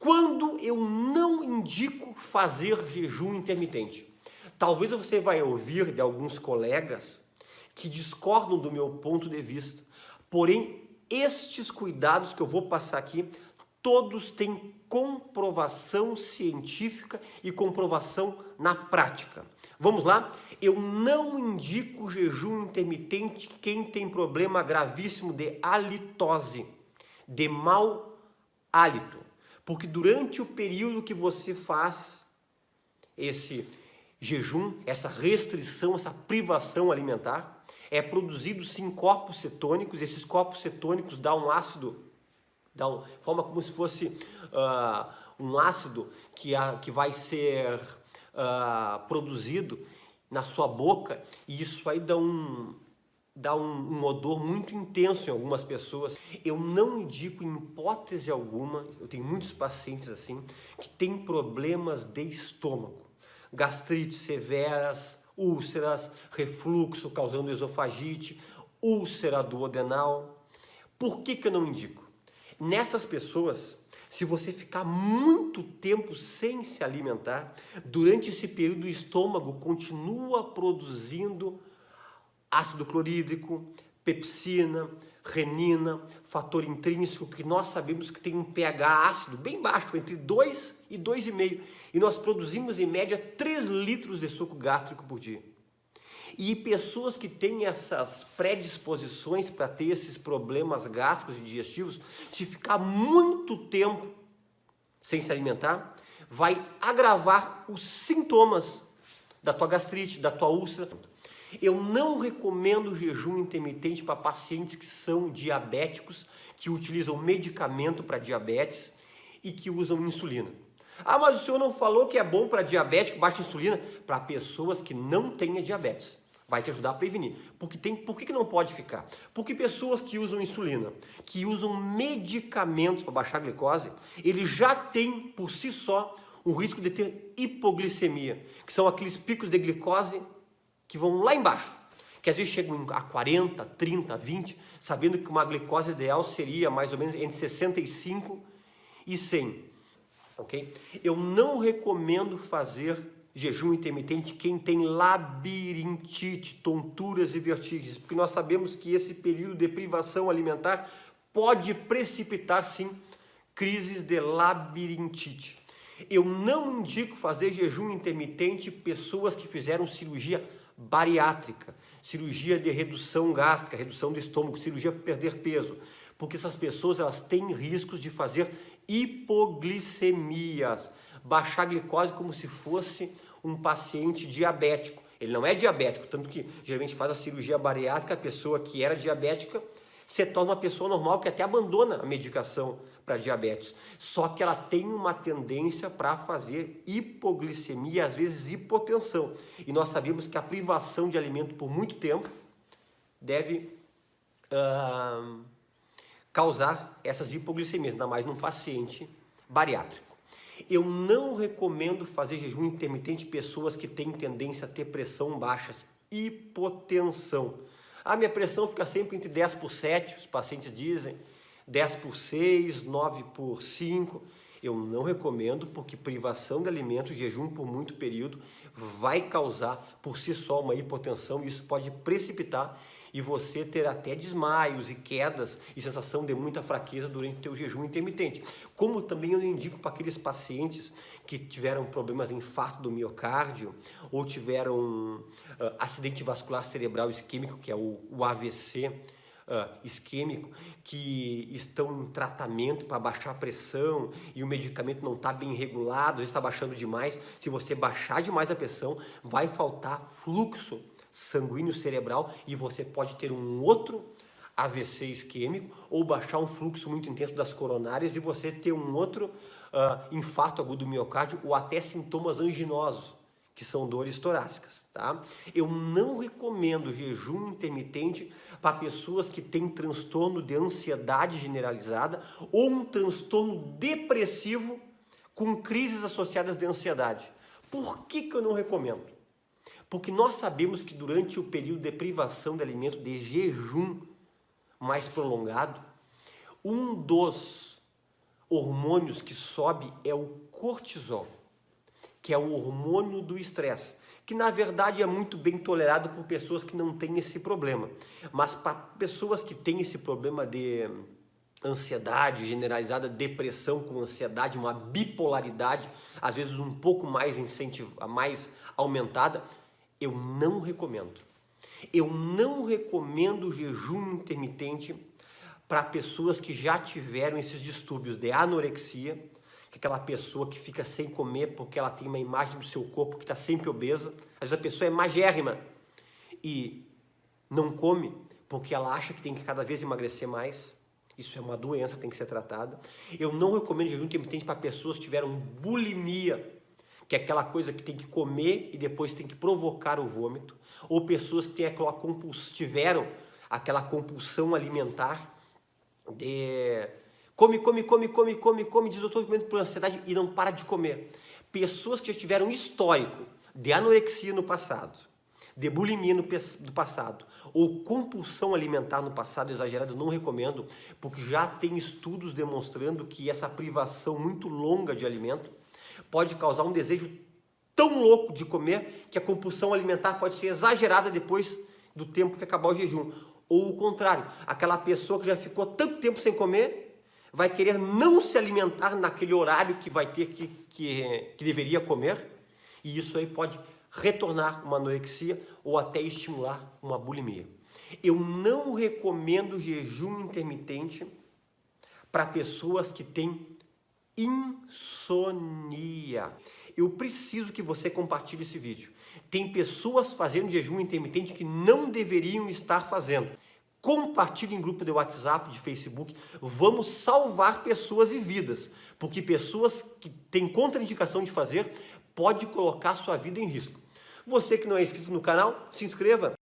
Quando eu não indico fazer jejum intermitente? Talvez você vai ouvir de alguns colegas que discordam do meu ponto de vista. Porém, estes cuidados que eu vou passar aqui, todos têm comprovação científica e comprovação na prática. Vamos lá? Eu não indico jejum intermitente quem tem problema gravíssimo de halitose, de mau hálito. Porque durante o período que você faz esse jejum, essa restrição, essa privação alimentar, é produzido sim corpos cetônicos. Esses corpos cetônicos dão um ácido, forma como se fosse um ácido que vai ser produzido na sua boca, e isso aí dá um odor muito intenso em algumas pessoas. Eu não indico em hipótese alguma, eu tenho muitos pacientes assim, que têm problemas de estômago, gastrites severas, úlceras, refluxo causando esofagite, úlcera duodenal. Por que eu não indico? Nessas pessoas, se você ficar muito tempo sem se alimentar, durante esse período o estômago continua produzindo ácido clorídrico, pepsina, renina, fator intrínseco, que nós sabemos que tem um pH ácido bem baixo, entre 2 e 2,5. E nós produzimos em média 3 litros de suco gástrico por dia. E pessoas que têm essas predisposições para ter esses problemas gástricos e digestivos, se ficar muito tempo sem se alimentar, vai agravar os sintomas da tua gastrite, da tua úlcera. Eu não recomendo jejum intermitente para pacientes que são diabéticos, que utilizam medicamento para diabetes e que usam insulina. Ah, mas o senhor não falou que é bom para diabético, baixa insulina? Para pessoas que não tenham diabetes. Vai te ajudar a prevenir. Por que não pode ficar? Porque pessoas que usam insulina, que usam medicamentos para baixar a glicose, eles já têm por si só o risco de ter hipoglicemia, que são aqueles picos de glicose que vão lá embaixo, que às vezes chegam a 40, 30, 20, sabendo que uma glicose ideal seria mais ou menos entre 65 e 100, ok? Eu não recomendo fazer jejum intermitente quem tem labirintite, tonturas e vertigens, porque nós sabemos que esse período de privação alimentar pode precipitar sim crises de labirintite. Eu não indico fazer jejum intermitente pessoas que fizeram cirurgia bariátrica, cirurgia de redução gástrica, redução do estômago, cirurgia para perder peso, porque essas pessoas elas têm riscos de fazer hipoglicemias, baixar a glicose como se fosse um paciente diabético. Ele não é diabético, tanto que geralmente faz a cirurgia bariátrica, a pessoa que era diabética se torna uma pessoa normal que até abandona a medicação para diabetes. Só que ela tem uma tendência para fazer hipoglicemia, às vezes hipotensão. E nós sabemos que a privação de alimento por muito tempo deve causar essas hipoglicemias, ainda mais num paciente bariátrico. Eu não recomendo fazer jejum intermitente pessoas que têm tendência a ter pressão baixa, hipotensão. A minha pressão fica sempre entre 10 por 7, os pacientes dizem, 10 por 6, 9 por 5. Eu não recomendo porque privação de alimentos, jejum por muito período, vai causar por si só uma hipotensão e isso pode precipitar e você ter até desmaios e quedas e sensação de muita fraqueza durante o teu jejum intermitente. Como também eu indico para aqueles pacientes que tiveram problemas de infarto do miocárdio ou tiveram acidente vascular cerebral isquêmico, que é o AVC isquêmico, que estão em tratamento para baixar a pressão e o medicamento não está bem regulado, às vezes está baixando demais. Se você baixar demais a pressão, vai faltar fluxo sanguíneo cerebral e você pode ter um outro AVC isquêmico ou baixar um fluxo muito intenso das coronárias e você ter um outro infarto agudo do miocárdio ou até sintomas anginosos, que são dores torácicas, tá? Eu não recomendo jejum intermitente para pessoas que têm transtorno de ansiedade generalizada ou um transtorno depressivo com crises associadas de ansiedade. Por que eu não recomendo? Porque nós sabemos que durante o período de privação de alimento, de jejum mais prolongado, um dos hormônios que sobe é o cortisol, que é o hormônio do estresse, que na verdade é muito bem tolerado por pessoas que não têm esse problema. Mas para pessoas que têm esse problema de ansiedade generalizada, depressão com ansiedade, uma bipolaridade, às vezes um pouco mais mais aumentada, eu não recomendo. Eu não recomendo jejum intermitente para pessoas que já tiveram esses distúrbios de anorexia, que é aquela pessoa que fica sem comer porque ela tem uma imagem do seu corpo que está sempre obesa. Às vezes a pessoa é magérrima e não come porque ela acha que tem que cada vez emagrecer mais. Isso é uma doença, tem que ser tratada. Eu não recomendo jejum intermitente para pessoas que tiveram bulimia, que é aquela coisa que tem que comer e depois tem que provocar o vômito, ou pessoas que tiveram aquela compulsão alimentar de come, diz eu estou comendo por ansiedade e não para de comer. Pessoas que já tiveram histórico de anorexia no passado, de bulimia no passado, ou compulsão alimentar no passado exagerada, eu não recomendo, porque já tem estudos demonstrando que essa privação muito longa de alimento pode causar um desejo tão louco de comer que a compulsão alimentar pode ser exagerada depois do tempo que acabar o jejum. Ou o contrário, aquela pessoa que já ficou tanto tempo sem comer vai querer não se alimentar naquele horário que vai ter que deveria comer, e isso aí pode retornar uma anorexia ou até estimular uma bulimia. Eu não recomendo jejum intermitente para pessoas que têm insônia. Eu preciso que você compartilhe esse vídeo. Tem pessoas fazendo jejum intermitente que não deveriam estar fazendo. Compartilhe em grupo de WhatsApp, de Facebook. Vamos salvar pessoas e vidas, porque pessoas que têm contraindicação de fazer pode colocar sua vida em risco. Você que não é inscrito no canal, se inscreva.